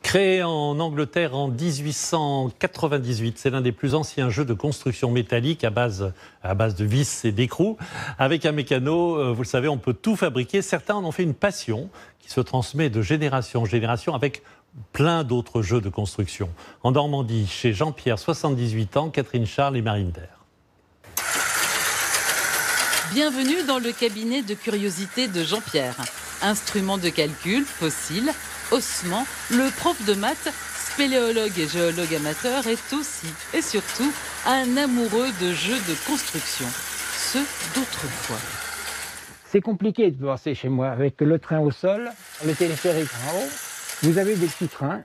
Créé en Angleterre en 1898, c'est l'un des plus anciens jeux de construction métallique à base de vis et d'écrous. Avec un mécano, vous le savez, on peut tout fabriquer. Certains en ont fait une passion qui se transmet de génération en génération avec plein d'autres jeux de construction. En Normandie, chez Jean-Pierre, 78 ans, Catherine Charles et Marine Der. Bienvenue dans le cabinet de curiosité de Jean-Pierre. Instruments de calcul, fossiles, ossements, le prof de maths, spéléologue et géologue amateur est aussi et surtout un amoureux de jeux de construction, ceux d'autrefois. C'est compliqué de passer chez moi avec le train au sol, le téléphérique en haut. Vous avez des petits trains,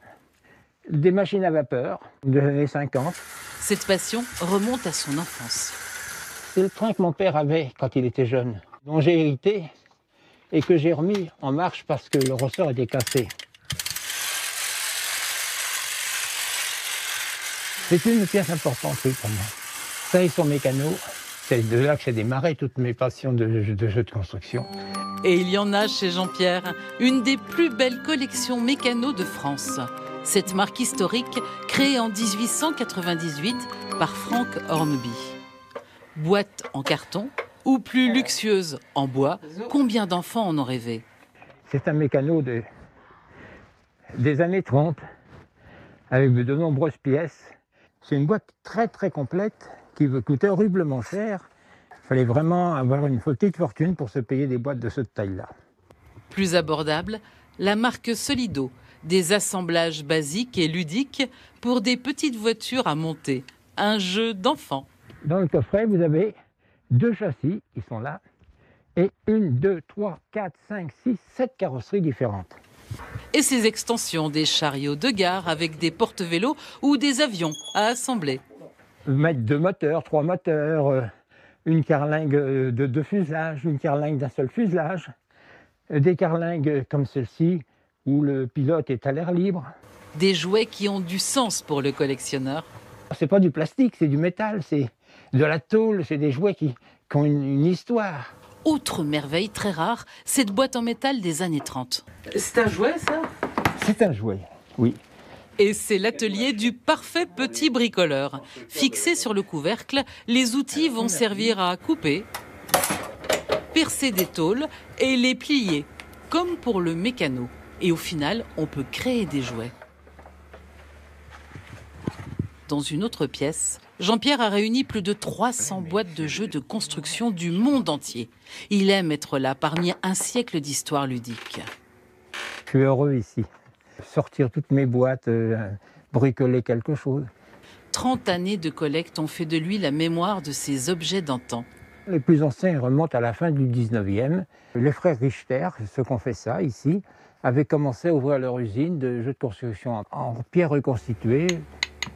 des machines à vapeur des années 50. Cette passion remonte à son enfance. C'est le train que mon père avait quand il était jeune, dont j'ai hérité et que j'ai remis en marche parce que le ressort était cassé. C'est une pièce importante, oui, pour moi. Ça et son mécano, c'est de là que j'ai démarré toutes mes passions de jeux de construction. Et il y en a chez Jean-Pierre, une des plus belles collections mécano de France. Cette marque historique, créée en 1898 par Frank Hornby. Boîte en carton ou plus luxueuse en bois, combien d'enfants en ont rêvé? C'est un mécano des années 30, avec de nombreuses pièces. C'est une boîte très très complète qui coûtait horriblement cher. Il fallait vraiment avoir une petite fortune pour se payer des boîtes de cette taille-là. Plus abordable, la marque Solido, des assemblages basiques et ludiques pour des petites voitures à monter. Un jeu d'enfant. Dans le coffret, vous avez 2 châssis, ils sont là, et 1, 2, 3, 4, 5, 6, 7 carrosseries différentes. Et ses extensions, des chariots de gare avec des porte-vélos ou des avions à assembler. Mettre 2 moteurs, 3 moteurs, une carlingue de 2 fuselages, une carlingue d'un seul fuselage, des carlingues comme celle-ci où le pilote est à l'air libre. Des jouets qui ont du sens pour le collectionneur. C'est pas du plastique, c'est du métal, c'est de la tôle, c'est des jouets qui ont une histoire. Autre merveille très rare, cette boîte en métal des années 30. C'est un jouet, ça? C'est un jouet, oui. Et c'est l'atelier du parfait petit bricoleur. Fixé sur le couvercle, les outils vont servir à couper, percer des tôles et les plier, comme pour le mécano. Et au final, on peut créer des jouets. Dans une autre pièce, Jean-Pierre a réuni plus de 300 boîtes de jeux de construction du monde entier. Il aime être là parmi un siècle d'histoire ludique. Je suis heureux ici. Sortir toutes mes boîtes, bricoler quelque chose. 30 années de collecte ont fait de lui la mémoire de ces objets d'antan. Les plus anciens remontent à la fin du 19e. Les frères Richter, ceux qui ont fait ça ici, avaient commencé à ouvrir leur usine de jeux de construction en pierre reconstituée.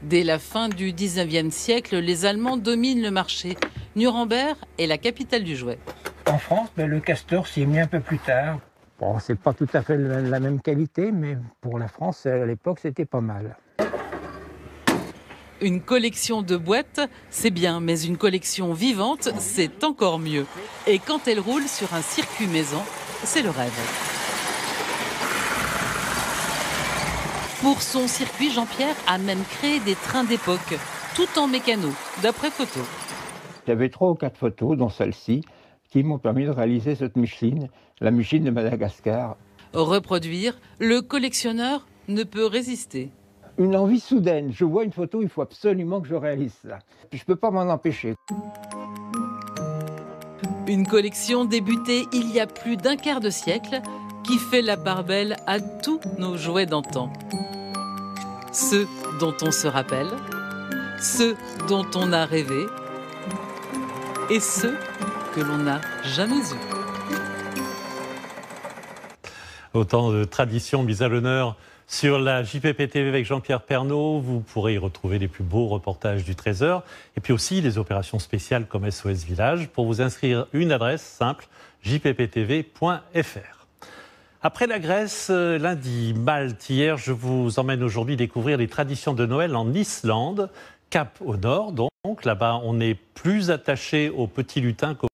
Dès la fin du 19e siècle, les Allemands dominent le marché. Nuremberg est la capitale du jouet. En France, le Castor s'y est mis un peu plus tard. Bon, c'est pas tout à fait la même qualité, mais pour la France, à l'époque, c'était pas mal. Une collection de boîtes, c'est bien, mais une collection vivante, c'est encore mieux. Et quand elle roule sur un circuit maison, c'est le rêve. Pour son circuit, Jean-Pierre a même créé des trains d'époque, tout en mécano, d'après photos. J'avais 3 ou 4 photos, dont celle-ci, qui m'ont permis de réaliser cette Micheline, la Micheline de Madagascar. Reproduire, le collectionneur ne peut résister. Une envie soudaine, je vois une photo, il faut absolument que je réalise ça. Je ne peux pas m'en empêcher. Une collection débutée il y a plus d'un quart de siècle, qui fait la part belle à tous nos jouets d'antan. Ceux dont on se rappelle, ceux dont on a rêvé et ceux que l'on n'a jamais eus. Autant de traditions mises à l'honneur sur la JPP TV avec Jean-Pierre Pernaut. Vous pourrez y retrouver les plus beaux reportages du Trésor et puis aussi les opérations spéciales comme SOS Village. Pour vous inscrire, une adresse simple, jpptv.fr. Après la Grèce, lundi, Malte, hier, je vous emmène aujourd'hui découvrir les traditions de Noël en Islande, Cap au nord. Donc là-bas, on est plus attaché aux petits lutins qu'aux